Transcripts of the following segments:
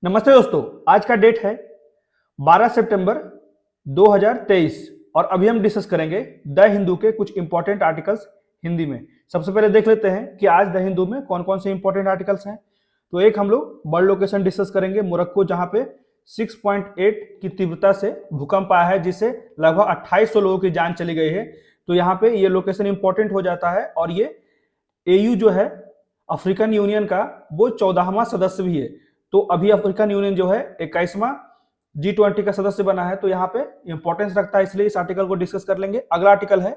नमस्ते दोस्तों, आज का डेट है 12 सितंबर 2023 और अभी हम डिस्कस करेंगे द हिंदू के कुछ इंपॉर्टेंट आर्टिकल्स हिंदी में। सबसे पहले देख लेते हैं कि आज द हिंदू में कौन कौन से इंपॉर्टेंट आर्टिकल्स हैं। तो एक हम लोग बर्ड लोकेशन डिस्कस करेंगे, मोरक्को, जहां पे 6.8 की तीव्रता से भूकंप आया है, जिससे लगभग 2800 लोगों की जान चली गई है। तो यहाँ पे ये लोकेशन इंपॉर्टेंट हो जाता है और ये एयू जो है अफ्रीकन यूनियन का वो 14वां सदस्य भी है। तो अभी अफ्रीकन यूनियन जो है 21वां G20 का सदस्य बना है, तो यहाँ पे इंपॉर्टेंस रखता है, इसलिए इस आर्टिकल को डिस्कस कर लेंगे। अगला आर्टिकल है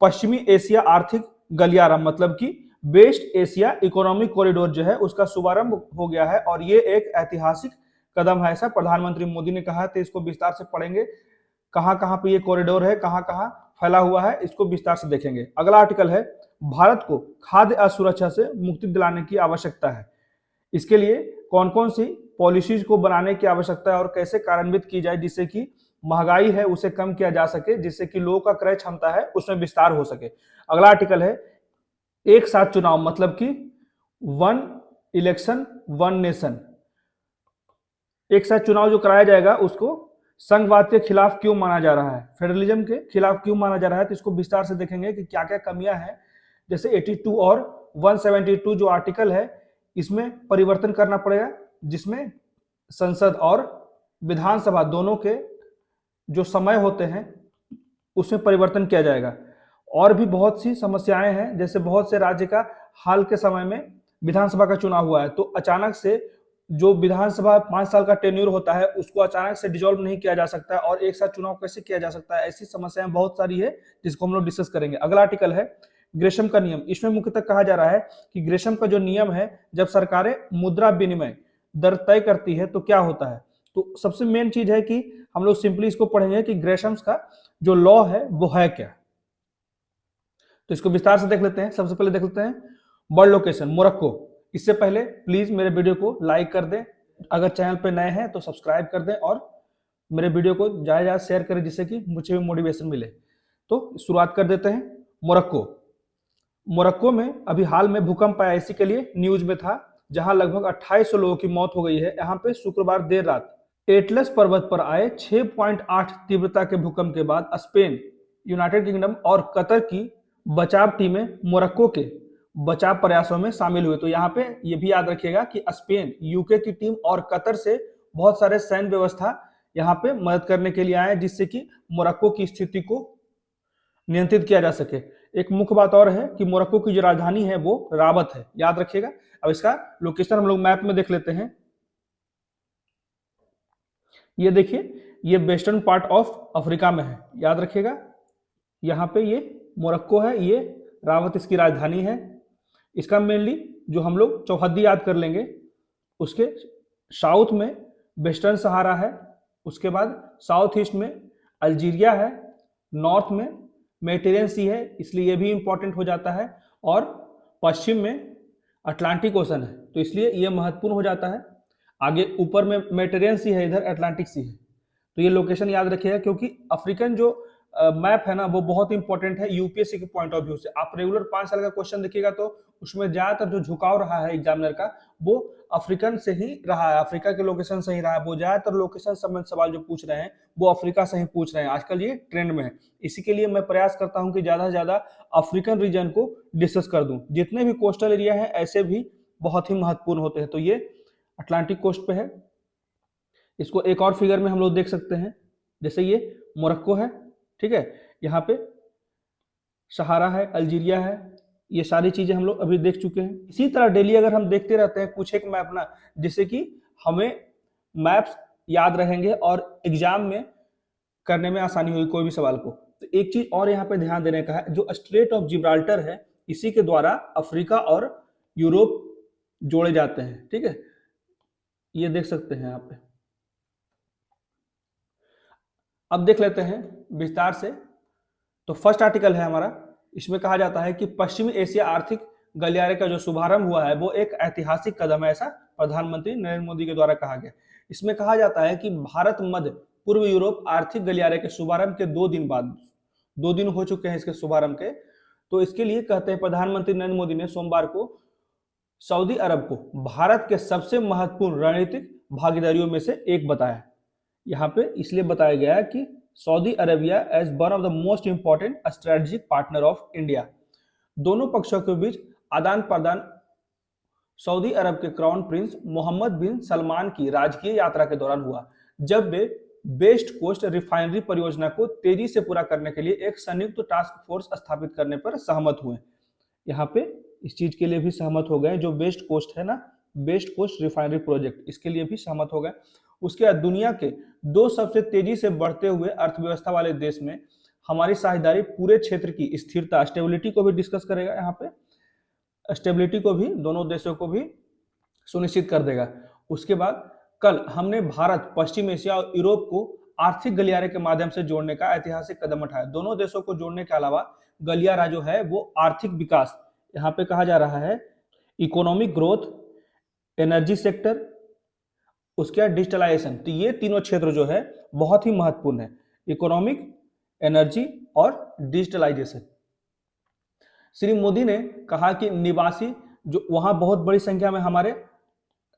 पश्चिमी एशिया आर्थिक गलियारा, मतलब कि वेस्ट एशिया इकोनॉमिक कॉरिडोर जो है उसका शुभारंभ हो गया है और ये एक ऐतिहासिक कदम है, ऐसा प्रधानमंत्री मोदी ने कहा है। तो इसको विस्तार से पढ़ेंगे, कहां कहां पे ये कॉरिडोर है, कहां कहां फैला हुआ है, इसको विस्तार से देखेंगे। अगला आर्टिकल है भारत को खाद्य असुरक्षा से मुक्ति दिलाने की आवश्यकता है। इसके लिए कौन कौन सी पॉलिसीज को बनाने की आवश्यकता है और कैसे कार्यान्वित की जाए, जिससे कि महंगाई है उसे कम किया जा सके, जिससे कि लोगों का क्रय क्षमता है उसमें विस्तार हो सके। अगला आर्टिकल है एक साथ चुनाव, मतलब कि वन इलेक्शन वन नेशन। एक साथ चुनाव जो कराया जाएगा उसको संघवाद के खिलाफ क्यों माना जा रहा है, फेडरलिज्म के खिलाफ क्यों माना जा रहा है, तो इसको विस्तार से देखेंगे कि क्या क्या कमियां हैं। जैसे 82 और 172 जो आर्टिकल है इसमें परिवर्तन करना पड़ेगा, जिसमें संसद और विधानसभा दोनों के जो समय होते हैं उसमें परिवर्तन किया जाएगा। और भी बहुत सी समस्याएं हैं, जैसे बहुत से राज्य का हाल के समय में विधानसभा का चुनाव हुआ है, तो अचानक से जो विधानसभा 5 साल का टेन्योर होता है उसको अचानक से डिसॉल्व नहीं किया जा सकता है, और एक साथ चुनाव कैसे किया जा सकता है, ऐसी समस्याएं बहुत सारी है जिसको हम लोग डिस्कस करेंगे। अगला आर्टिकल है ग्रेशम का नियम। इसमें मुख्यतः कहा जा रहा है कि ग्रेशम का जो नियम है, जब सरकारें मुद्रा विनिमय दर तय करती है तो क्या होता है। तो सबसे मेन चीज है कि हम लोग सिंपली इसको पढ़ेंगे कि ग्रेशम्स का जो लॉ है वो है क्या। तो इसको विस्तार से देख लेते हैं। सबसे पहले देख लेते हैं बर्ड लोकेशन, मोरक्को। इससे पहले प्लीज मेरे वीडियो को लाइक कर दें, अगर चैनल पे नए हैं तो सब्सक्राइब कर दें और मेरे वीडियो को ज्यादा ज्यादा शेयर करें, जिससे कि मुझे भी मोटिवेशन मिले। तो शुरुआत कर देते हैं। मोरक्को में अभी हाल में भूकंप आया, इसी के लिए न्यूज में था, जहां लगभग 2800 लोगों की मौत हो गई है। यहाँ पे शुक्रवार देर रात एटलस पर्वत पर आए 6.8 तीव्रता के भूकंप के बाद स्पेन, यूनाइटेड किंगडम और कतर की बचाव टीमें मोरक्को के बचाव प्रयासों में शामिल हुए। तो यहाँ पे ये भी याद रखिएगा कि स्पेन, यूके की टीम और कतर से बहुत सारे सैन्य व्यवस्था यहाँ पे मदद करने के लिए आए, जिससे कि मोरक्को की स्थिति को नियंत्रित किया जा सके। एक मुख्य बात और है कि मोरक्को की जो राजधानी है वो राबत है, याद रखिएगा। अब इसका लोकेशन हम लोग मैप में देख लेते हैं। ये देखिए, ये वेस्टर्न पार्ट ऑफ अफ्रीका में है, याद रखिएगा। यहाँ पे ये मोरक्को है, ये रावत इसकी राजधानी है। इसका मेनली जो हम लोग चौहद्दी याद कर लेंगे, उसके साउथ में वेस्टर्न सहारा है, उसके बाद साउथ ईस्ट में अल्जीरिया है, नॉर्थ में मेडिटेरियन सी है, इसलिए ये भी इंपॉर्टेंट हो जाता है, और पश्चिम में अटलांटिक ओशन है, तो इसलिए ये महत्वपूर्ण हो जाता है। आगे ऊपर में मेडिटेरियन सी है, इधर अटलांटिक सी है। तो ये लोकेशन याद रखिएगा, क्योंकि अफ्रीकन जो मैप है ना वो बहुत इंपॉर्टेंट है यूपीएससी के पॉइंट ऑफ व्यू से। आप रेगुलर 5 साल का क्वेश्चन देखिएगा तो उसमें ज्यादातर जो झुकाव रहा है एग्जामिनर का वो अफ्रीकन से ही रहा है, अफ्रीका के लोकेशन से ही रहा है। वो ज्यादातर लोकेशन संबंधित सवाल जो पूछ रहे हैं वो अफ्रीका से ही पूछ रहे हैं, आजकल ये ट्रेंड में है। इसी के लिए मैं प्रयास करता हूं कि ज्यादा से ज्यादा अफ्रीकन रीजन को डिस्कस कर दूं। जितने भी कोस्टल एरिया है ऐसे भी बहुत ही महत्वपूर्ण होते हैं। तो ये अटलांटिक कोस्ट पे है। इसको एक और फिगर में हम लोग देख सकते हैं, जैसे ये मोरक्को है, ठीक है, यहाँ पे सहारा है, अल्जीरिया है, ये सारी चीजें हम लोग अभी देख चुके हैं। इसी तरह डेली अगर हम देखते रहते हैं कुछ एक मैप ना, जिससे कि हमें मैप्स याद रहेंगे और एग्जाम में करने में आसानी होगी कोई भी सवाल को। तो एक चीज और यहाँ पे ध्यान देने का है, जो स्ट्रेट ऑफ जिब्राल्टर है इसी के द्वारा अफ्रीका और यूरोप जोड़े जाते हैं, ठीक है, ये देख सकते हैं यहाँ पे। अब देख लेते हैं विस्तार से। तो फर्स्ट आर्टिकल है हमारा, इसमें कहा जाता है कि पश्चिमी एशिया आर्थिक गलियारे का जो शुभारंभ हुआ है वो एक ऐतिहासिक कदम है, ऐसा प्रधानमंत्री नरेंद्र मोदी के द्वारा कहा गया। इसमें कहा जाता है कि भारत मध्य पूर्व यूरोप आर्थिक गलियारे के शुभारंभ के 2 दिन बाद, 2 दिन हो चुके हैं इसके शुभारंभ के, तो इसके लिए कहते हैं प्रधानमंत्री नरेंद्र मोदी ने सोमवार को सऊदी अरब को भारत के सबसे महत्वपूर्ण रणनीतिक भागीदारियों में से एक बताया। यहाँ पे इसलिए बताया गया है कि Saudi Arabia as one of the most important strategic partner of India. दोनों पक्षों के बीच आदान प्रदान सऊदी अरब के crown prince Mohammed bin Salman की राजकीय यात्रा के दौरान हुआ, जब वे वेस्ट कोस्ट रिफाइनरी परियोजना को तेजी से पूरा करने के लिए एक संयुक्त टास्क फोर्स स्थापित करने पर सहमत हुए। यहाँ पे इस चीज के लिए भी सहमत हो गए, जो वेस्ट कोस्ट है ना, वेस्ट कोस्ट रिफाइनरी प्रोजेक्ट, इसके लिए भी सहमत हो गए। उसके बाद दुनिया के दो सबसे तेजी से बढ़ते हुए अर्थव्यवस्था वाले देश में हमारी साझेदारी पूरे क्षेत्र की स्थिरता, स्टेबिलिटी को भी डिस्कस करेगा। यहाँ पे स्टेबिलिटी को भी, दोनों देशों को भी सुनिश्चित कर देगा। उसके बाद कल हमने भारत, पश्चिम एशिया और यूरोप को आर्थिक गलियारे के माध्यम से जोड़ने का ऐतिहासिक कदम उठाया। दोनों देशों को जोड़ने के अलावा गलियारा जो है वो आर्थिक विकास, यहाँ पे कहा जा रहा है इकोनॉमिक ग्रोथ, एनर्जी सेक्टर, उसके बाद डिजिटलाइजेशन। तो ये तीनों क्षेत्र जो है बहुत ही महत्वपूर्ण है, इकोनॉमिक, एनर्जी और डिजिटलाइजेशन। श्री मोदी ने कहा कि निवासी जो वहां बहुत बड़ी संख्या में हमारे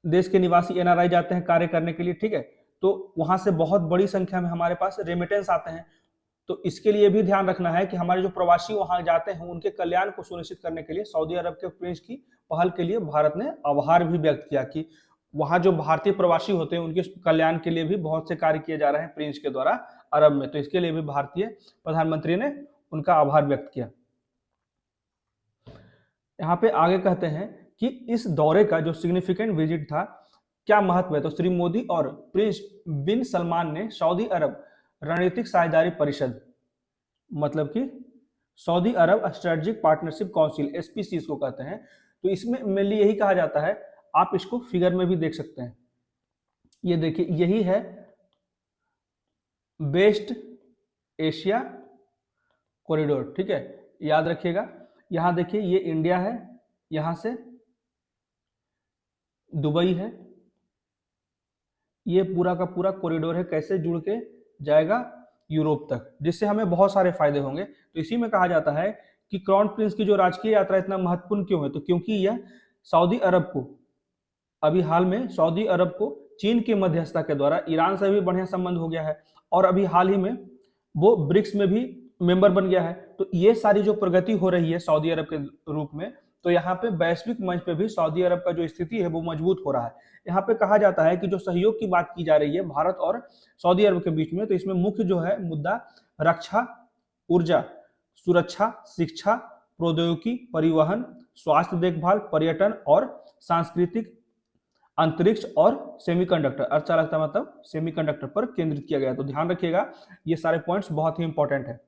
देश के निवासी एनआरआई जाते हैं कार्य करने के लिए, ठीक है, तो वहां से बहुत बड़ी संख्या में हमारे पास रेमिटेंस आते हैं। तो इसके लिए भी ध्यान रखना है कि हमारे जो प्रवासी वहां जाते हैं उनके कल्याण को सुनिश्चित करने के लिए सऊदी अरब के प्रिंस की पहल के लिए भारत ने आभार भी व्यक्त किया कि वहां जो भारतीय प्रवासी होते हैं उनके कल्याण के लिए भी बहुत से कार्य किए जा रहे हैं प्रिंस के द्वारा अरब में। तो इसके लिए भी भारतीय प्रधानमंत्री ने उनका आभार व्यक्त किया। यहाँ पे आगे कहते हैं कि इस दौरे का जो सिग्निफिकेंट विजिट था, क्या महत्व है, तो श्री मोदी और प्रिंस बिन सलमान ने सऊदी अरब रणनीतिक साझेदारी परिषद, मतलब कि सऊदी अरब स्ट्रेटेजिक पार्टनरशिप काउंसिल, एसपीसी इसको कहते हैं, तो इसमें मेनली यही कहा जाता है। आप इसको फिगर में भी देख सकते हैं, ये देखिए यही है वेस्ट एशिया कॉरिडोर, ठीक है, याद रखिएगा। यहां देखिए ये इंडिया है, यहां से दुबई है, ये पूरा का पूरा कॉरिडोर है, कैसे जुड़ के जाएगा यूरोप तक, जिससे हमें बहुत सारे फायदे होंगे। तो इसी में कहा जाता है कि क्राउन प्रिंस की जो राजकीय यात्रा इतना महत्वपूर्ण क्यों है, तो क्योंकि यह सऊदी अरब को, अभी हाल में सऊदी अरब को चीन की मध्यस्थता के द्वारा ईरान से भी बढ़िया संबंध हो गया है, और अभी हाल ही में वो ब्रिक्स में भी मेंबर बन गया है। तो ये सारी जो प्रगति हो रही है सऊदी अरब के रूप में, तो यहाँ पे वैश्विक मंच पे भी सऊदी अरब का जो स्थिति है वो मजबूत हो रहा है। यहाँ पे कहा जाता है कि जो सहयोग की बात की जा रही है भारत और सऊदी अरब के बीच में, तो इसमें मुख्य जो है मुद्दा रक्षा, ऊर्जा, सुरक्षा, शिक्षा, प्रौद्योगिकी, परिवहन, स्वास्थ्य देखभाल, पर्यटन और सांस्कृतिक, अंतरिक्ष और सेमीकंडक्टर, अर्धचालकता मतलब सेमीकंडक्टर पर केंद्रित किया गया। तो ध्यान रखिएगा ये सारे पॉइंट्स बहुत ही इंपॉर्टेंट है।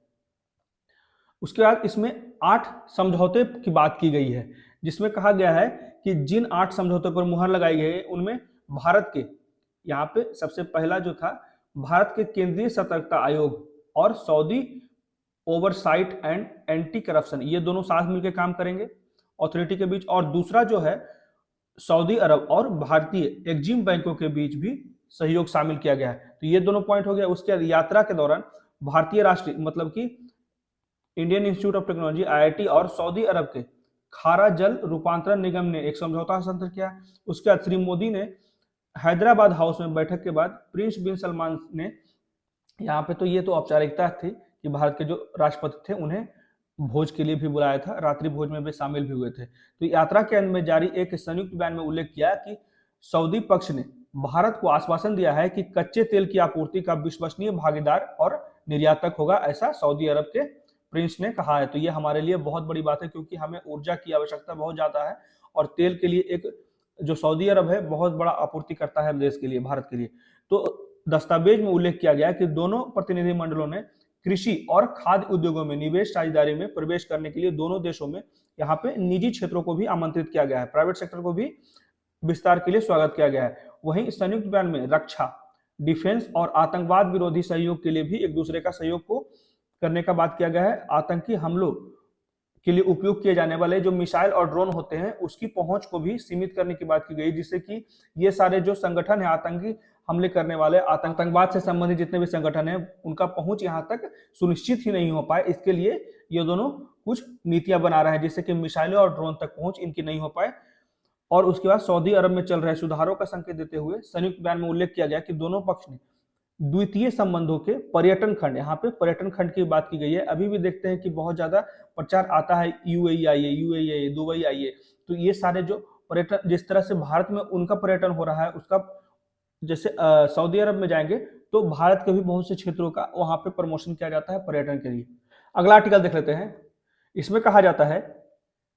उसके बाद इसमें 8 समझौते की बात की गई है, जिसमें कहा गया है कि जिन 8 समझौतों पर मुहर लगाई गई है उनमें भारत के, यहाँ पे सबसे पहला जो था भारत के केंद्रीय सतर्कता आयोग और Saudi oversight and anti corruption, ये दोनों साथ मिलकर काम करेंगे अथॉरिटी के बीच। और दूसरा जो है सऊदी अरब और भारतीय एग्जिम बैंकों के बीच भी सहयोग शामिल किया गया है। तो ये दोनों पॉइंट हो गया। उसके बाद यात्रा के दौरान भारतीय राष्ट्रीय मतलब कि Indian institute of technology IIT और सऊदी अरब के खारा जल रूपांतरण निगम ने एक समझौता हस्ताक्षर किया। उसके बाद श्री मोदी ने हैदराबाद हाउस में बैठक के बाद प्रिंस बिन सलमान ने, यहाँ पे तो ये तो औपचारिकता थी कि भारत के जो राष्ट्रपति थे उन्हें भोज के लिए भी बुलाया था, रात्रि भोज में भी शामिल भी हुए थे। तो यात्रा के अंत में जारी एक संयुक्त बयान में उल्लेख किया कि सऊदी पक्ष ने भारत को आश्वासन दिया है कि कच्चे तेल की आपूर्ति का विश्वसनीय भागीदार और निर्यातक होगा, ऐसा सऊदी अरब के प्रिंस ने कहा है। तो ये हमारे लिए बहुत बड़ी बात है, क्योंकि हमें ऊर्जा की आवश्यकता बहुत ज्यादा है और तेल के लिए एक जो सऊदी अरब है बहुत बड़ा आपूर्ति करता है देश के लिए, भारत के लिए। तो दस्तावेज में उल्लेख किया गया कि दोनों प्रतिनिधि मंडलों ने कृषि और खाद्य उद्योगों में निवेश साझेदारी में प्रवेश करने के लिए दोनों देशों में यहाँ पे निजी क्षेत्रों को भी आमंत्रित किया गया है, प्राइवेट सेक्टर को भी विस्तार के लिए स्वागत किया गया है। वहीं संयुक्त बयान में रक्षा, डिफेंस और आतंकवाद विरोधी सहयोग के लिए भी एक दूसरे का सहयोग को करने का बात किया गया है। आतंकी हमलों के लिए उपयोग किए जाने वाले जो मिसाइल और ड्रोन होते हैं उसकी पहुंच को भी सीमित करने की बात की गई, जिससे कि ये सारे जो संगठन है आतंकी हमले करने वाले, आतंकवाद से संबंधित जितने भी संगठन है उनका पहुंच यहाँ तक सुनिश्चित ही नहीं हो पाए। इसके लिए ये दोनों कुछ नीतियां बना रहे हैं जिससे कि मिसाइलों और ड्रोन तक पहुंच इनकी नहीं हो पाए। और उसके बाद सऊदी अरब में चल रहे सुधारों का संकेत देते हुए संयुक्त बयान में उल्लेख किया गया कि दोनों पक्ष ने द्वितीय संबंधों के पर्यटन खंड, यहाँ पे पर्यटन खंड की बात की गई है। अभी भी देखते हैं कि बहुत ज्यादा प्रचार आता है यूएई आइए, यूएई आइए, दुबई आइए, तो ये सारे जो पर्यटन, जिस तरह से भारत में उनका पर्यटन हो रहा है, उसका जैसे सऊदी अरब में जाएंगे तो भारत के भी बहुत से क्षेत्रों का वहां पे प्रमोशन किया जाता है पर्यटन के लिए। अगला आर्टिकल देख लेते हैं। इसमें कहा जाता है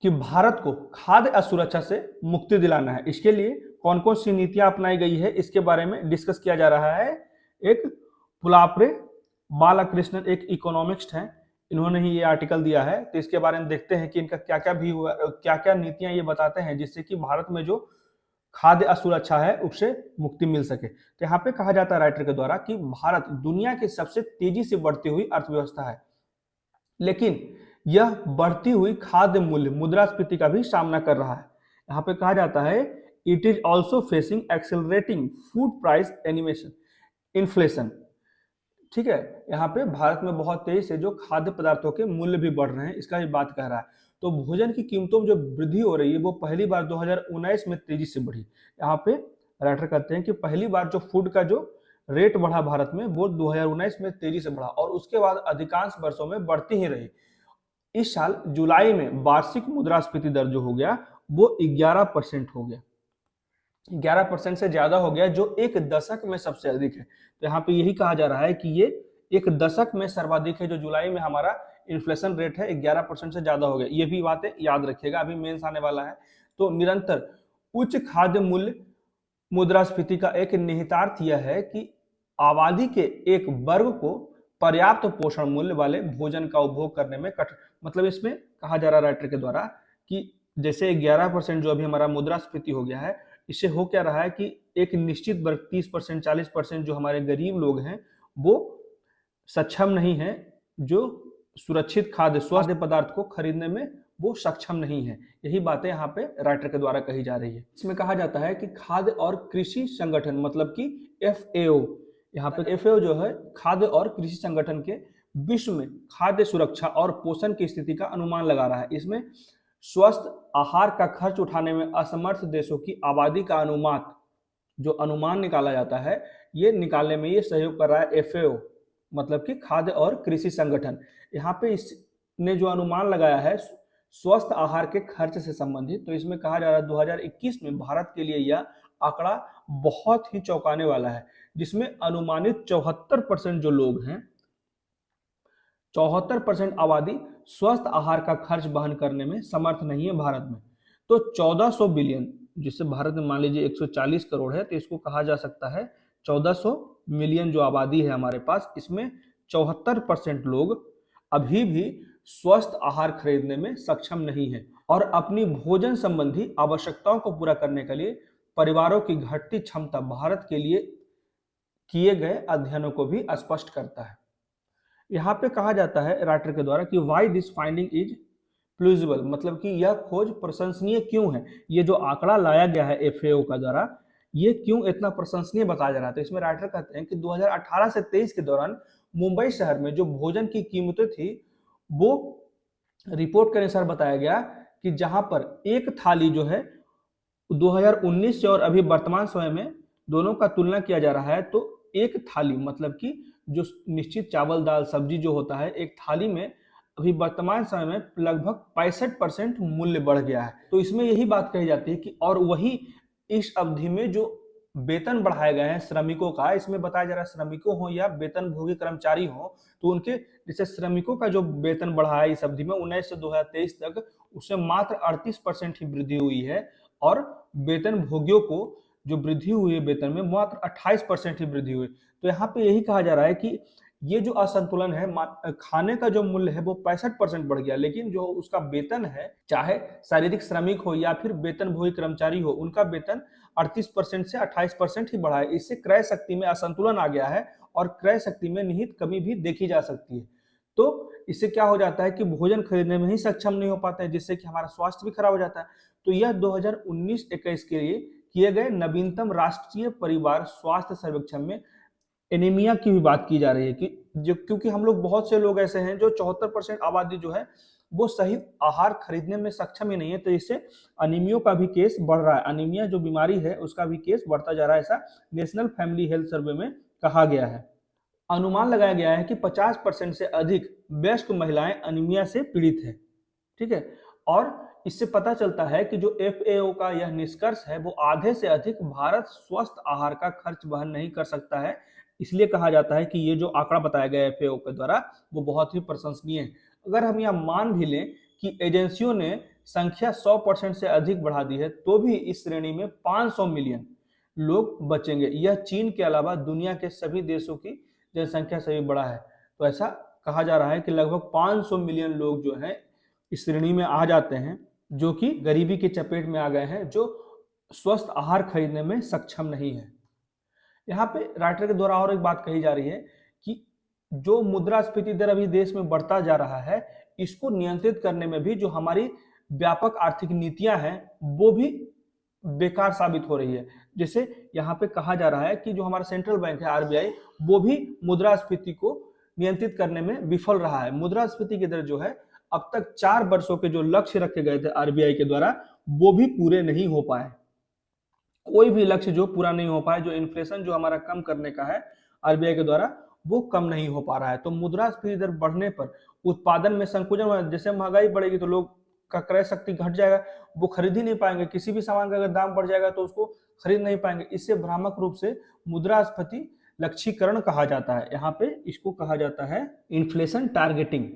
कि भारत को खाद्य असुरक्षा से मुक्ति दिलाना है। इसके लिए कौन कौन सी नीतियां अपनाई गई है, इसके बारे में डिस्कस किया जा रहा है। एक पुलाप्रे बालकृष्णन एक इकोनॉमिस्ट हैं, इन्होंने ही ये आर्टिकल दिया है। तो इसके बारे में देखते हैं कि इनका क्या क्या भी हुआ, क्या क्या नीतियां ये बताते हैं जिससे कि भारत में जो खाद्य असुरक्षा है उससे मुक्ति मिल सके। तो यहाँ पे कहा जाता है राइटर के द्वारा कि भारत दुनिया की सबसे तेजी से बढ़ती हुई अर्थव्यवस्था है, लेकिन यह बढ़ती हुई खाद्य मूल्य मुद्रास्फीति का भी सामना कर रहा है। यहाँ पे कहा जाता है it is also facing accelerating food price animation inflation. ठीक है, यहाँ पे भारत में बहुत तेजी से जो खाद्य पदार्थों के मूल्य भी बढ़ रहे हैं, इसका भी बात कह रहा है। तो भोजन की कीमतों में जो वृद्धि हो रही है वो पहली बार 2019 में तेजी से बढ़ी। यहाँ पे राइटर कहते हैं कि पहली बार जो फूड का जो रेट बढ़ा भारत में वो 2019 में तेजी से बढ़ा और उसके बाद अधिकांश वर्षों में बढ़ती ही रही। इस साल जुलाई में वार्षिक मुद्रास्फीति दर जो हो गया वो 11% हो गया, 11% से ज्यादा हो गया, जो एक दशक में सबसे अधिक है। तो यहाँ पे यही कहा जा रहा है कि ये एक दशक में सर्वाधिक है, जो जुलाई में हमारा इन्फ्लेशन रेट है 11% से ज्यादा हो गया। ये भी बातें याद रखिएगा, अभी मेंस आने वाला है। तो निरंतर उच्च खाद्य मूल्य मुद्रास्फीति का एक निहितार्थ यह है कि आबादी के एक वर्ग को पर्याप्त पोषण मूल्य वाले भोजन का उपभोग करने में कठिन, मतलब इसमें कहा जा रहा है राइटर के द्वारा कि जैसे 11% जो अभी हमारा मुद्रास्फीति हो गया है, इससे हो क्या रहा है कि एक निश्चित वर्ग 30% 40% जो हमारे गरीब लोग हैं वो सक्षम नहीं है, जो सुरक्षित खाद्य स्वस्थ पदार्थ को खरीदने में वो सक्षम नहीं है। यही बातें यहाँ पे राइटर के द्वारा कही जा रही है। इसमें कहा जाता है कि खाद्य और कृषि संगठन, मतलब कि FAO, यहाँ पे FAO जो है खाद्य और कृषि संगठन के विश्व में खाद्य सुरक्षा और पोषण की स्थिति का अनुमान लगा रहा है। इसमें स्वस्थ आहार का खर्च उठाने में असमर्थ देशों की आबादी का अनुमान निकाला जाता है, ये निकालने में ये सहयोग कर रहा है FAO, मतलब कि खाद्य और कृषि संगठन। यहाँ पे इसने जो अनुमान लगाया है स्वस्थ आहार के खर्च से संबंधित, तो इसमें कहा जा रहा है 2021 में भारत के लिए यह आंकड़ा बहुत ही चौंकाने वाला है, जिसमें अनुमानित 74% जो लोग हैं, 74% आबादी स्वस्थ आहार का खर्च वहन करने में समर्थ नहीं है भारत में। तो 1400 बिलियन, जिससे भारत में मान लीजिए 140 करोड़ है, तो इसको कहा जा सकता है 1400 मिलियन जो आबादी है हमारे पास, इसमें 74% लोग अभी भी स्वस्थ आहार खरीदने में सक्षम नहीं है और अपनी भोजन संबंधी आवश्यकताओं को पूरा करने के लिए परिवारों की घटती क्षमता भारत के लिए किए गए अध्ययनों को भी स्पष्ट करता है। यहाँ पे कहा जाता है राइटर के द्वारा कि वाई दिस फाइंडिंग इज प्लूजिबल, मतलब कि यह खोज प्रशंसनीय क्यों है। ये जो आंकड़ा लाया गया है FAO का द्वारा, ये क्यों इतना प्रशंसनीय बताया जा रहा है। तो इसमें राइटर कहते हैं कि 2018 से 23 के दौरान मुंबई शहर में जो भोजन की कीमतें थी वो रिपोर्ट के अनुसार बताया गया कि जहां पर एक थाली जो है 2019 से और अभी वर्तमान समय में दोनों का तुलना किया जा रहा है, तो एक थाली मतलब कि जो निश्चित चावल दाल सब्जी जो होता है एक थाली में अभी वर्तमान समय में लगभग 65% मूल्य बढ़ गया है। तो इसमें यही बात कही जाती है कि और वही इस अवधि में जो वेतन बढ़ाए गए हैं श्रमिकों का, इसमें बताया जा रहा है श्रमिकों हो या वेतनभोगी कर्मचारी हो, तो उनके जैसे श्रमिकों का जो वेतन बढ़ा है इस अवधि में 19 से 2023 तक, उससे मात्र 38% ही वृद्धि हुई है और वेतन भोगियों को जो वृद्धि हुई है वेतन में मात्र 28% ही वृद्धि हुई। तो यहाँ पे यही कहा जा रहा है कि ये जो असंतुलन है, खाने का जो मूल्य है वो 65% बढ़ गया, लेकिन जो उसका वेतन है, चाहे शारीरिक श्रमिक हो या फिर वेतनभोगी कर्मचारी हो, उनका वेतन 38% से 28% ही बढ़ा है। इससे क्रय शक्ति में असंतुलन आ गया है और क्रय शक्ति में निहित कमी भी देखी जा सकती है। तो इससे क्या हो जाता है कि भोजन खरीदने में ही सक्षम नहीं हो पाता है, जिससे कि हमारा स्वास्थ्य भी खराब हो जाता है। तो यह 2019-21 के लिए किए गए नवीनतम राष्ट्रीय परिवार स्वास्थ्य सर्वेक्षण में एनीमिया की भी बात की जा रही है कि जो, क्योंकि हम लोग बहुत से लोग ऐसे हैं जो 74% आबादी जो है वो सही आहार खरीदने में सक्षम ही नहीं है, तो इससे अनीमिया का भी केस बढ़ रहा है। अनीमिया जो बीमारी है उसका भी केस बढ़ता जा रहा है, ऐसा नेशनल फैमिली हेल्थ सर्वे में कहा गया है। अनुमान लगाया गया है कि 50% से अधिक वयस्क महिलाएं अनीमिया से पीड़ित है। ठीक है, और इससे पता चलता है कि जो एफएओ का यह निष्कर्ष है वो आधे से अधिक भारत स्वस्थ आहार का खर्च वहन नहीं कर सकता है। इसलिए कहा जाता है कि ये जो आंकड़ा बताया गया है एफएओ के द्वारा वो बहुत ही प्रशंसनीय है। अगर हम यह मान भी लें कि एजेंसियों ने संख्या 100% से अधिक बढ़ा दी है तो भी इस श्रेणी में 500 मिलियन लोग बचेंगे। यह चीन के अलावा दुनिया के सभी देशों की जनसंख्या से भी बड़ा है। तो ऐसा कहा जा रहा है कि लगभग 500 मिलियन लोग जो हैं इस श्रेणी में आ जाते हैं, जो कि गरीबी की चपेट में आ गए हैं, जो स्वस्थ आहार खरीदने में सक्षम नहीं है। यहाँ पे राइटर के द्वारा और एक बात कही जा रही है कि जो मुद्रास्फीति दर अभी देश में बढ़ता जा रहा है, इसको नियंत्रित करने में भी जो हमारी व्यापक आर्थिक नीतियां हैं वो भी बेकार साबित हो रही है। जैसे यहाँ पे कहा जा रहा है कि जो हमारा सेंट्रल बैंक है आरबीआई, वो भी मुद्रास्फीति को नियंत्रित करने में विफल रहा है। मुद्रास्फीति की दर जो है अब तक 4 वर्षों के जो लक्ष्य रखे गए थे आरबीआई के द्वारा वो भी पूरे नहीं हो पाए। कोई भी लक्ष्य जो पूरा नहीं हो पाए, जो इन्फ्लेशन जो हमारा कम करने का है आरबीआई के द्वारा, वो कम नहीं हो पा रहा है। तो मुद्रास्फीति दर बढ़ने पर उत्पादन में संकुचन, जैसे महंगाई बढ़ेगी तो लोग का क्रय शक्ति घट जाएगा, वो खरीद ही नहीं पाएंगे। किसी भी सामान का अगर दाम बढ़ जाएगा तो उसको खरीद नहीं पाएंगे। इससे भ्रामक रूप से मुद्रास्फीति लक्ष्यीकरण कहा जाता है। यहाँ पे इसको कहा जाता है इन्फ्लेशन टारगेटिंग।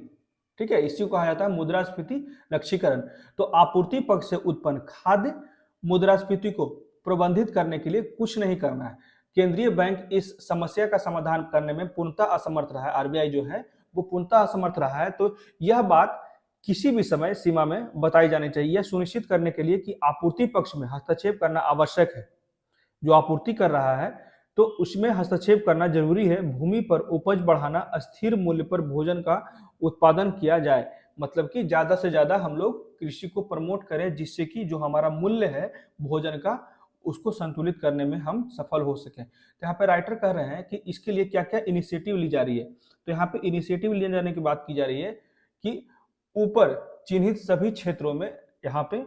ठीक है, इसी को कहा जाता है मुद्रास्फीति लक्ष्यीकरण। तो आपूर्ति पक्ष से उत्पन्न खाद्य मुद्रास्फीति को प्रबंधित करने के लिए कुछ नहीं करना है। केंद्रीय बैंक इस समस्या का समाधान करने में पूर्णतः असमर्थ रहा है। आरबीआई जो है वो पूर्णतः असमर्थ रहा है। तो यह बात किसी भी समय सीमा में बताई जानी चाहिए, यह सुनिश्चित करने के लिए कि आपूर्ति पक्ष में हस्तक्षेप करना आवश्यक है। जो आपूर्ति कर रहा है तो उसमें हस्तक्षेप करना जरूरी है। भूमि पर उपज बढ़ाना, अस्थिर मूल्य पर भोजन का उत्पादन किया जाए, मतलब कि ज्यादा से ज्यादा हम लोग कृषि को प्रमोट करें, जिससे कि जो हमारा मूल्य है भोजन का उसको संतुलित करने में हम सफल हो सकें। तो यहाँ पे राइटर कह रहे हैं कि इसके लिए क्या क्या इनिशिएटिव ली जा रही है। तो यहाँ पे इनिशिएटिव लिए जाने की बात की जा रही है कि ऊपर चिन्हित सभी क्षेत्रों में, यहाँ पे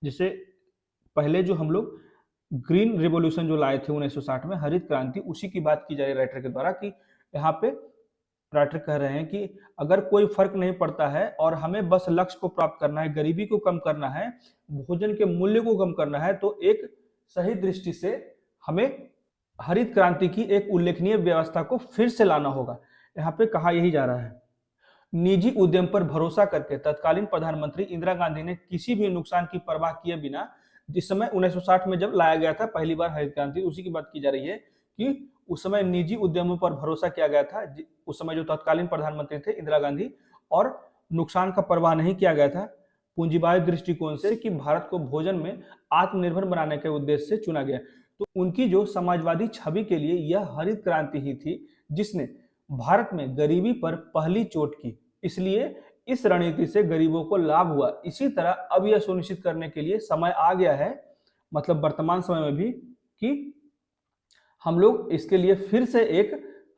जैसे पहले जो हम लोग ग्रीन रिवॉल्यूशन जो लाए थे 1960 में, हरित क्रांति, उसी की बात की जा रही है राइटर के द्वारा कि यहाँ पे राइटर कह रहे हैं कि अगर कोई फर्क नहीं पड़ता है और हमें बस लक्ष्य को प्राप्त करना है, गरीबी को कम करना है, भोजन के मूल्य को कम करना है, तो एक सही दृष्टि से हमें हरित क्रांति की एक उल्लेखनीय व्यवस्था को फिर से लाना होगा। यहाँ पे कहा यही जा रहा है। निजी उद्यम पर भरोसा करके तत्कालीन प्रधानमंत्री इंदिरा गांधी ने किसी भी नुकसान की परवाह किए बिना, जिस समय 1960 में जब लाया गया था पहली बार हरित क्रांति, उसी की बात की जा रही है कि उस समय निजी उद्यमों पर भरोसा किया गया था। उस समय जो तत्कालीन प्रधानमंत्री थे इंदिरा गांधी, और नुकसान का परवाह नहीं किया गया था पूंजीवादी दृष्टिकोण से कि भारत को भोजन में आत्मनिर्भर बनाने के उद्देश्य से चुना गया। तो उनकी जो समाजवादी छवि के लिए यह हरित क्रांति ही थी जिसने भारत में गरीबी पर पहली चोट की। इसलिए इस रणनीति से गरीबों को लाभ हुआ। इसी तरह अब यह सुनिश्चित करने के लिए समय आ गया है, मतलब वर्तमान समय में भी, कि हम लोग इसके लिए फिर से एक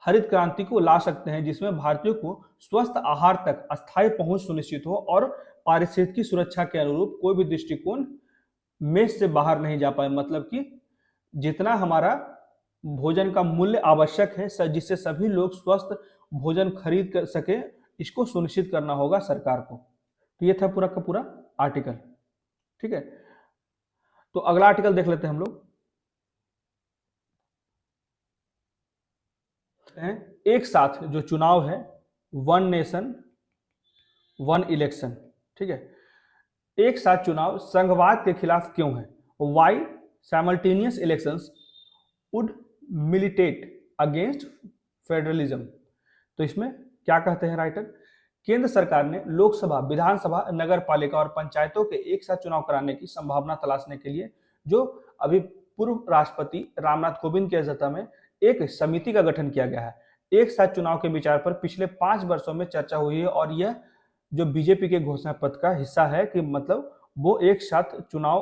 हरित क्रांति को ला सकते हैं जिसमें भारतीयों को स्वस्थ आहार तक अस्थायी पहुंच सुनिश्चित हो और पारिस्थितिकी सुरक्षा के अनुरूप कोई भी दृष्टिकोण मेष से बाहर नहीं जा पाए। मतलब कि जितना हमारा भोजन का मूल्य आवश्यक है जिससे सभी लोग स्वस्थ भोजन खरीद कर सके, इसको सुनिश्चित करना होगा सरकार को। तो ये था पूरा का पूरा आर्टिकल। ठीक है, तो अगला आर्टिकल देख लेते हैं हम लोग। एक साथ जो चुनाव है, वन नेशन वन इलेक्शन। ठीक है, एक साथ चुनाव संघवाद के खिलाफ क्यों है? Why simultaneous elections would militate against federalism. तो इसमें क्या कहते हैं राइटर? केंद्र सरकार ने लोकसभा, विधानसभा, नगर पालिका और पंचायतों के एक साथ चुनाव कराने की संभावना तलाशने के लिए जो अभी पूर्व राष्ट्रपति रामनाथ कोविंद की अध्यक्षता में एक समिति का गठन किया गया है। एक साथ चुनाव के विचार पर पिछले 5 वर्षों में चर्चा हुई है और यह जो बीजेपी के घोषणा पत्र का हिस्सा है कि मतलब वो एक साथ चुनाव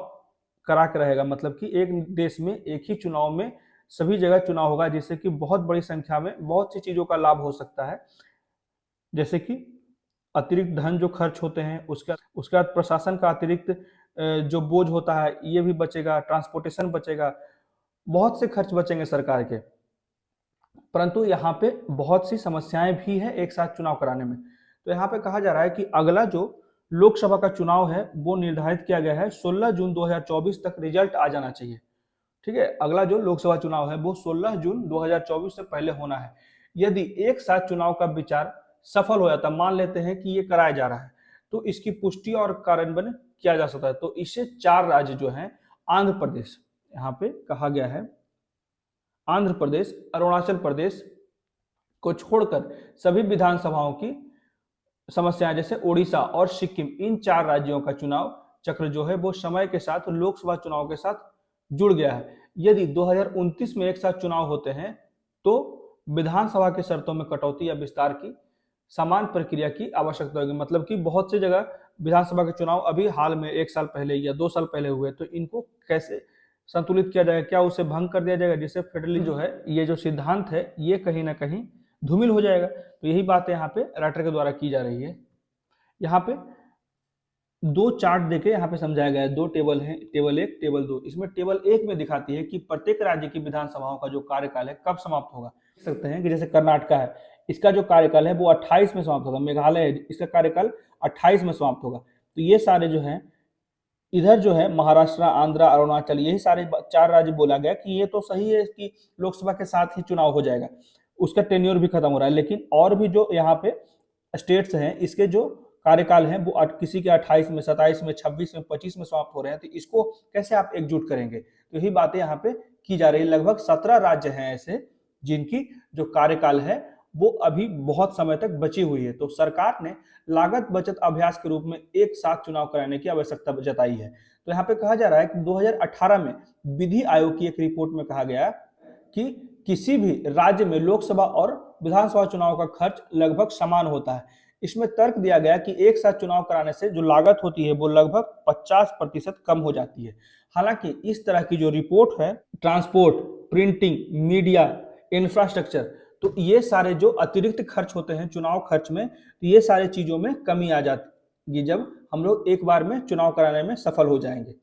करा के रहेगा, मतलब कि एक देश में एक ही चुनाव में सभी जगह चुनाव होगा, जिससे कि बहुत बड़ी संख्या में बहुत सी चीजों का लाभ हो सकता है। जैसे कि अतिरिक्त धन जो खर्च होते हैं उसका प्रशासन का अतिरिक्त जो बोझ होता है ये भी बचेगा, ट्रांसपोर्टेशन बचेगा, बहुत से खर्च बचेंगे सरकार के। परंतु यहाँ पे बहुत सी समस्याएं भी है एक साथ चुनाव कराने में। तो यहाँ पे कहा जा रहा है कि अगला जो लोकसभा का चुनाव है वो निर्धारित किया गया है 16 जून 2024 तक रिजल्ट आ जाना चाहिए। ठीक है, अगला जो लोकसभा चुनाव है वो 16 जून 2024 से पहले होना है। यदि एक साथ चुनाव का विचार सफल हो जाता, मान लेते हैं कि ये कराया जा रहा है, तो इसकी पुष्टि और कार्यान्वयन किया जा सकता है। तो इससे 4 राज्य जो हैं, आंध्र प्रदेश, यहाँ पे कहा गया है आंध्र प्रदेश, अरुणाचल प्रदेश को छोड़कर सभी विधानसभाओं की समस्याएं जैसे ओडिशा और सिक्किम, इन 4 राज्यों का चुनाव चक्र जो है वो समय के साथ लोकसभा चुनाव के साथ जुड़ गया है। यदि 2029 में एक साथ चुनाव होते हैं तो विधानसभा के शर्तों में कटौती या विस्तार की समान प्रक्रिया की आवश्यकता होगी। मतलब कि बहुत सी जगह विधानसभा के चुनाव अभी हाल में 1 साल पहले या 2 साल पहले हुए, तो इनको कैसे संतुलित किया जाएगा, क्या उसे भंग कर दिया जाएगा, जिससे फेडरली जो है ये जो सिद्धांत है ये कहीं ना कहीं धूमिल हो जाएगा। तो यही बात यहाँ पे राइटर के द्वारा की जा रही है। यहाँ पे 2 चार्ट देके यहाँ पे समझाया गया है, 2 टेबल हैं, टेबल 1, टेबल 2। इसमें टेबल 1 में दिखाती है कि प्रत्येक राज्य की विधानसभाओं का जो कार्यकाल है कब समाप्त होगा। देख सकते हैं कि जैसे कर्नाटका है, इसका जो कार्यकाल है वो 28 में समाप्त होगा। मेघालय है, इसका कार्यकाल 28 में समाप्त होगा। तो ये सारे जो है, इधर जो है महाराष्ट्र, आंध्र, अरुणाचल, यही सारे 4 राज्य बोला गया कि ये तो सही है कि लोकसभा के साथ ही चुनाव हो जाएगा, उसका टेन्योर भी खत्म हो रहा है। लेकिन और भी जो यहाँ पे स्टेट्स हैं, इसके जो कार्यकाल हैं वो किसी के 28 में, 27 में, 26 में, 25 में समाप्त हो रहे हैं। तो इसको कैसे आप एकजुट करेंगे? तो यही बातें यहाँ पे की जा रही है। लगभग 17 राज्य हैं ऐसे जिनकी जो कार्यकाल है वो अभी बहुत समय तक बची हुई है। तो सरकार ने लागत बचत अभ्यास के रूप में एक साथ चुनाव कराने की आवश्यकता जताई है। तो यहाँ पे कहा जा रहा है कि 2018 में विधि आयोग की एक रिपोर्ट में कहा गया कि किसी भी राज्य में लोकसभा और विधानसभा चुनाव का खर्च लगभग समान होता है। इसमें तर्क दिया गया कि एक साथ चुनाव कराने से जो लागत होती है वो लगभग 50% कम हो जाती है। हालांकि इस तरह की जो रिपोर्ट है, ट्रांसपोर्ट, प्रिंटिंग, मीडिया, इंफ्रास्ट्रक्चर, तो ये सारे जो अतिरिक्त खर्च होते हैं चुनाव खर्च में, तो ये सारे चीजों में कमी आ जाती है जब हम लोग एक बार में चुनाव कराने में सफल हो जाएंगे।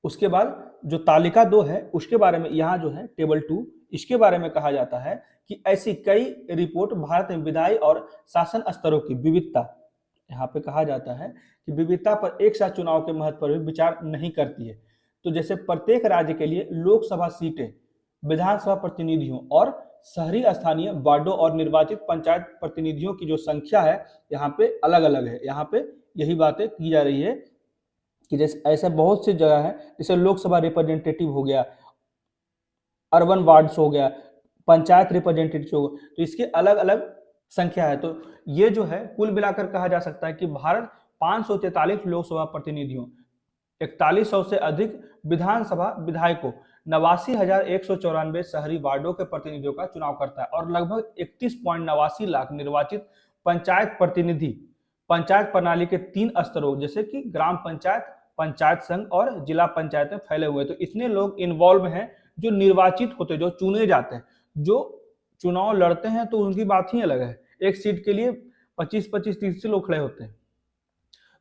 उसके बाद जो तालिका 2 है उसके बारे में, यहाँ जो है टेबल 2, इसके बारे में कहा जाता है कि ऐसी कई रिपोर्ट भारत में विधायी और शासन स्तरों की विविधता, यहाँ पे कहा जाता है कि विविधता पर एक साथ चुनाव के महत्व पर भी विचार नहीं करती है। तो जैसे प्रत्येक राज्य के लिए लोकसभा सीटें, विधानसभा प्रतिनिधियों और शहरी स्थानीय वार्डों और निर्वाचित पंचायत प्रतिनिधियों की जो संख्या है यहाँ पे अलग अलग है। यहाँ पे यही बातें की जा रही है कि जैसे ऐसे बहुत सी जगह है, जैसे लोकसभा रिप्रेजेंटेटिव हो गया, अर्बन वार्ड्स हो गया, पंचायत रिप्रेजेंटेटिव हो गया, तो इसके अलग अलग संख्या है। तो ये जो है कुल मिलाकर कहा जा सकता है कि भारत 543 लोकसभा प्रतिनिधियों, 4100 से अधिक विधानसभा विधायकों, 89,194 शहरी वार्डों के प्रतिनिधियों का चुनाव करता है और लगभग 31.89 लाख निर्वाचित पंचायत प्रतिनिधि पंचायत प्रणाली के 3 स्तरों जैसे कि ग्राम पंचायत, पंचायत संघ और जिला पंचायत में फैले हुए। तो इतने लोग इन्वॉल्व हैं जो निर्वाचित होते, जो चुने जाते हैं, जो चुनाव लड़ते हैं, तो उनकी बात ही अलग है। एक सीट के लिए 25-25, 30 लोग खड़े होते हैं।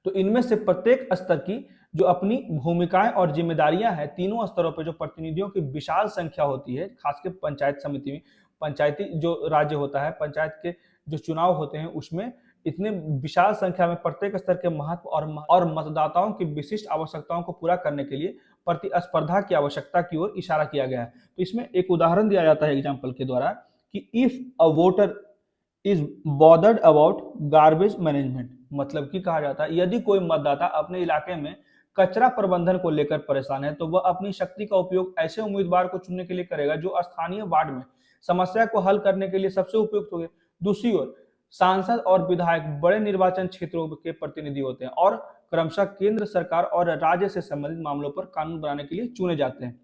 तो इनमें से प्रत्येक स्तर की जो अपनी भूमिकाएं और जिम्मेदारियां हैं, तीनों स्तरों पर जो प्रतिनिधियों की विशाल संख्या होती है, खासकर पंचायत समिति में, पंचायती जो राज्य होता है, पंचायत के जो चुनाव होते हैं उसमें इतने विशाल संख्या में प्रत्येक स्तर के महत्व और मतदाताओं की विशिष्ट आवश्यकताओं को पूरा करने के लिए प्रतिस्पर्धा की आवश्यकता की ओर इशारा किया गया है। तो इसमें एक उदाहरण दिया जाता है एग्जाम्पल के द्वारा कि if a voter is bothered about garbage management, मतलब कि कहा जाता है यदि कोई मतदाता अपने इलाके में कचरा प्रबंधन को लेकर परेशान है तो वह अपनी शक्ति का उपयोग ऐसे उम्मीदवार को चुनने के लिए करेगा जो स्थानीय वार्ड में समस्या को हल करने के लिए सबसे उपयुक्त होंगे। दूसरी ओर सांसद और विधायक बड़े निर्वाचन क्षेत्रों के प्रतिनिधि होते हैं और क्रमशः केंद्र सरकार और राज्य से संबंधित मामलों पर कानून बनाने के लिए चुने जाते हैं।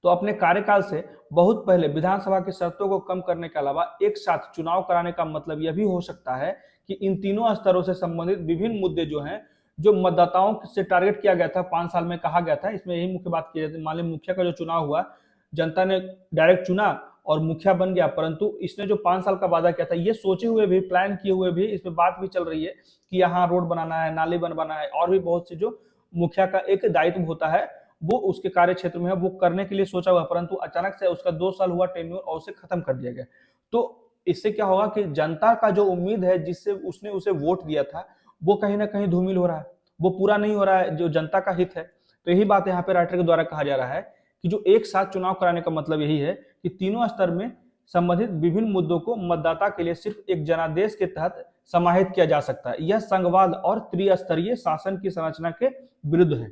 तो अपने कार्यकाल से बहुत पहले विधानसभा की शर्तों को कम करने के अलावा एक साथ चुनाव कराने का मतलब यह भी हो सकता है कि इन तीनों स्तरों से संबंधित विभिन्न मुद्दे जो हैं, जो मतदाताओं से टारगेट किया गया था 5 साल में, कहा गया था, इसमें यही मुख्य बात की जाती है। मान लीजिए मुखिया का जो चुनाव हुआ, जनता ने डायरेक्ट चुना और मुखिया बन गया, परंतु इसने जो 5 साल का वादा किया था, ये सोचे हुए भी, प्लान किए हुए भी, इस पे बात भी चल रही है कि यहाँ रोड बनाना है, नाली बनवाना है, और भी बहुत सी जो मुखिया का एक दायित्व होता है वो उसके कार्य क्षेत्र में है, वो करने के लिए सोचा हुआ, परंतु अचानक से उसका 2 साल हुआ टेन्योर और उसे खत्म कर दिया गया। तो इससे क्या होगा कि जनता का जो उम्मीद है जिससे उसने उसे वोट दिया था, वो कहीं ना कहीं धूमिल हो रहा है, वो पूरा नहीं हो रहा है जो जनता का हित है। तो यही बात यहाँ पे राइटर के द्वारा कहा जा रहा है कि जो एक साथ चुनाव कराने का मतलब यही है कि तीनों स्तर में संबंधित विभिन्न मुद्दों को मतदाता के लिए सिर्फ एक जनादेश के तहत समाहित किया जा सकता है। यह संघवाद और त्रिस्तरीय शासन की संरचना के विरुद्ध है।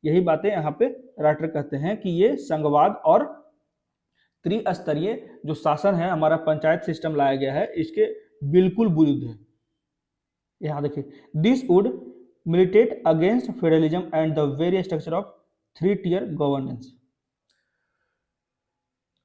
यही बातें यहाँ पे राइटर कहते हैं कि ये संघवाद और त्रिस्तरीय जो शासन है, हमारा पंचायत सिस्टम लाया गया है, इसके बिल्कुल विरुद्ध है। यहाँ देखिए, this would militate against federalism and the very structure of 3-tier governance.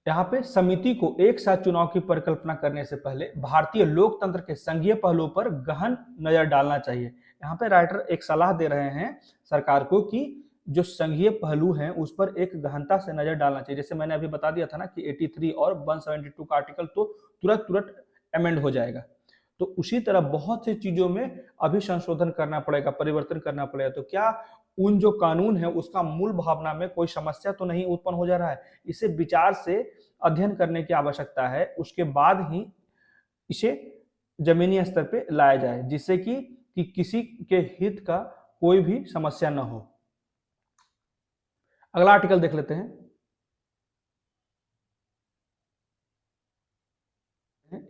यहाँ पे समिति को एक साथ चुनाव की परिकल्पना करने से पहले भारतीय लोकतंत्र के संघीय पहलुओं पर गहन नजर डालना चाहिए। यहाँ पे राइटर एक सलाह दे रहे हैं सरकार को कि जो संघीय पहलू हैं उस पर एक गहनता से नजर डालना चाहिए। जैसे मैंने अभी बता दिया था ना कि 83 और 172 का आर्टिकल तो तुरंत अमेंड हो जाएगा, तो उसी तरह बहुत सी चीजों में अभी संशोधन करना पड़ेगा, परिवर्तन करना पड़ेगा। तो क्या उन जो कानून है उसका मूल भावना में कोई समस्या तो नहीं उत्पन्न हो जा रहा है? इसे विचार से अध्ययन करने की आवश्यकता है, उसके बाद ही इसे जमीनी स्तर पे लाया जाए, जिससे कि किसी के हित का कोई भी समस्या न हो। अगला आर्टिकल देख लेते हैं।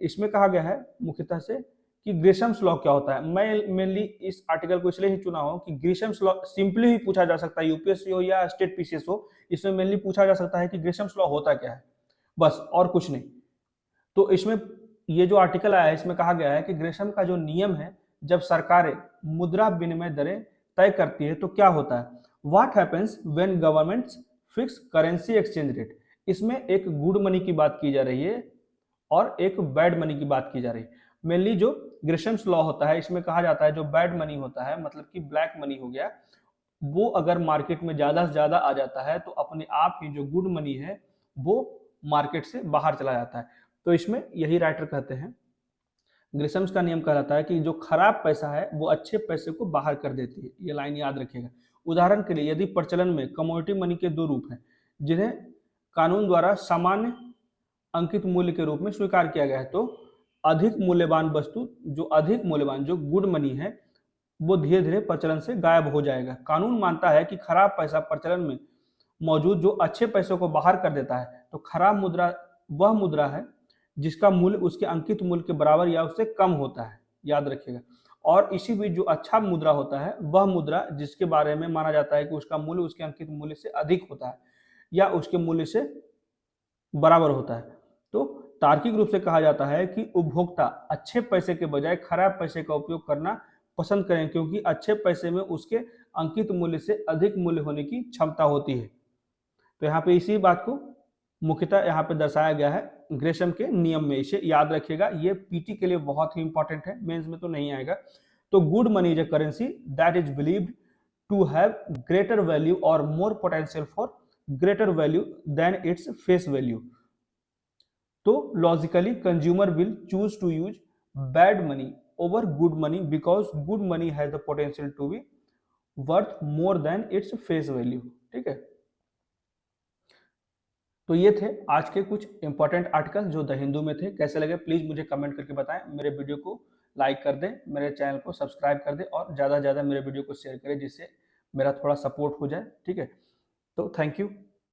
इसमें कहा गया है मुख्यतः से कि ग्रेशम्स लॉ क्या होता है। मैं मेनली इस आर्टिकल को इसलिए ही चुना हूं कि ग्रेशम्स लॉ सिंपली ही पूछा जा सकता है, यूपीएससी हो या स्टेट पीसीएस हो, इसमें मेनली पूछा जा सकता है कि ग्रेशम्स लॉ होता क्या है, बस और कुछ नहीं। तो इसमें ये जो आर्टिकल आया है इसमें कहा गया है कि ग्रेशम का जो नियम है, जब सरकारें मुद्रा विनिमय दरें तय करती है तो क्या होता है, what happens when governments fix currency exchange rate. इसमें एक गुड मनी की बात की जा रही है और एक बैड मनी की बात की जा रही है। मेनली जो ग्रेशम्स लॉ होता है इसमें कहा जाता है जो बैड मनी होता है, मतलब कि ब्लैक मनी हो गया, वो अगर मार्केट में ज्यादा से ज्यादा आ जाता है तो अपने आप ही जो गुड मनी है वो मार्केट से बाहर चला जाता है। तो इसमें यही राइटर कहते हैं, ग्रेशम्स का नियम कहलाता है कि जो खराब पैसा है वो अच्छे पैसे को बाहर कर देती है। ये लाइन याद रखिएगा। उदाहरण के लिए यदि प्रचलन में कमोडिटी मनी के दो रूप हैं जिन्हें कानून द्वारा सामान्य अंकित मूल्य के रूप में स्वीकार किया गया है, तो अधिक मूल्यवान वस्तु, जो अधिक मूल्यवान जो गुड मनी है, वो धीरे धीरे प्रचलन से गायब हो जाएगा। कानून मानता है कि खराब पैसा प्रचलन में मौजूद जो अच्छे पैसों को बाहर कर देता है, तो खराब मुद्रा वह मुद्रा है जिसका मूल्य उसके अंकित मूल्य के बराबर या उससे कम होता है, याद रखिएगा। और इसी बीच जो अच्छा मुद्रा होता है वह मुद्रा जिसके बारे में माना जाता है कि उसका मूल्य उसके अंकित मूल्य से अधिक होता है या उसके मूल्य से बराबर होता है। तो तार्किक रूप से कहा जाता है कि उपभोक्ता अच्छे पैसे के बजाय खराब पैसे का उपयोग करना पसंद करें, क्योंकि अच्छे पैसे में उसके अंकित मूल्य से अधिक मूल्य होने की क्षमता होती है। तो यहाँ पे इसी बात को मुख्यतः यहाँ पे दर्शाया गया है ग्रेशम के नियम में। इसे याद रखिएगा, ये पीटी के लिए बहुत ही इंपॉर्टेंट है, मेंस में तो नहीं आएगा। तो good money is a currency that is believed to have greater value और more potential for greater value than its face value. तो logically consumer will choose to use bad money over good money because good money has the potential to be worth more than its face value. ठीक है, तो ये थे आज के कुछ important article जो द हिंदू में थे। कैसे लगे प्लीज मुझे कमेंट करके बताएं। मेरे वीडियो को लाइक कर दें, मेरे चैनल को सब्सक्राइब कर दें और ज़्यादा से ज़्यादा मेरे वीडियो को शेयर करें जिससे मेरा थोड़ा सपोर्ट हो जाए। ठीक है, तो थैंक यू।